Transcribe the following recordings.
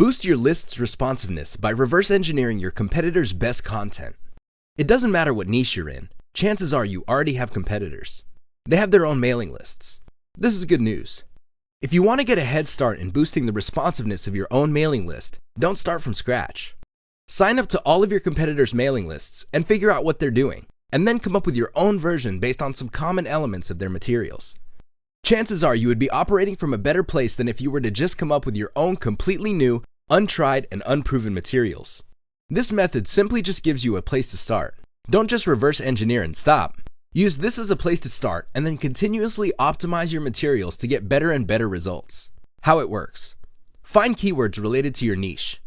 Boost your list's responsiveness by reverse engineering your competitors' best content. It doesn't matter what niche you're in, chances are you already have competitors. They have their own mailing lists. This is good news. If you want to get a head start in boosting the responsiveness of your own mailing list, don't start from scratch. Sign up to all of your competitors' mailing lists and figure out what they're doing, and then come up with your own version based on some common elements of their materials. Chances are you would be operating from a better place than if you were to just come up with your own completely new, untried, and unproven materials. This method simply just gives you a place to start. Don't just reverse engineer and stop. Use this as a place to start and then continuously optimize your materials to get better and better results. How it works. Find keywords related to your niche.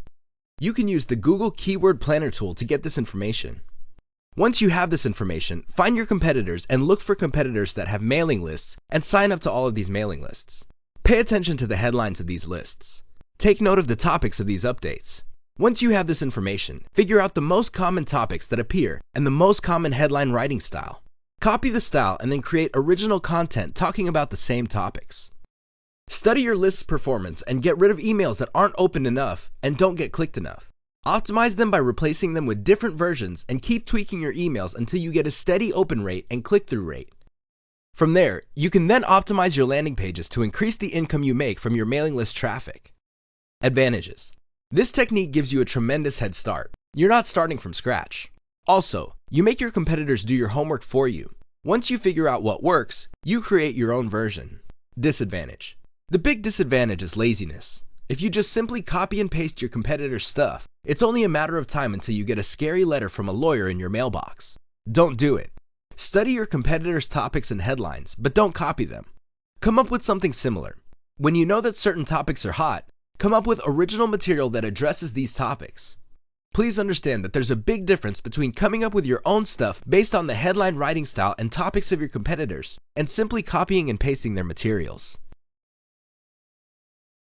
You can use the Google Keyword Planner tool to get this information. Once you have this information, find your competitors and look for competitors that have mailing lists and sign up to all of these mailing lists. Pay attention to the headlines of these lists. Take note of the topics of these updates. Once you have this information, figure out the most common topics that appear and the most common headline writing style. Copy the style and then create original content talking about the same topics. Study your list's performance and get rid of emails that aren't opened enough and don't get clicked enough. Optimize them by replacing them with different versions and keep tweaking your emails until you get a steady open rate and click-through rate. From there, you can then optimize your landing pages to increase the income you make from your mailing list traffic. Advantages. This technique gives you a tremendous head start. You're not starting from scratch. Also, you make your competitors do your homework for you. Once you figure out what works, you create your own version. Disadvantage. The big disadvantage is laziness. If you just simply copy and paste your competitor's stuff, it's only a matter of time until you get a scary letter from a lawyer in your mailbox. Don't do it. Study your competitors' topics and headlines, but don't copy them. Come up with something similar. When you know that certain topics are hot, come up with original material that addresses these topics. Please understand that there's a big difference between coming up with your own stuff based on the headline writing style and topics of your competitors and simply copying and pasting their materials.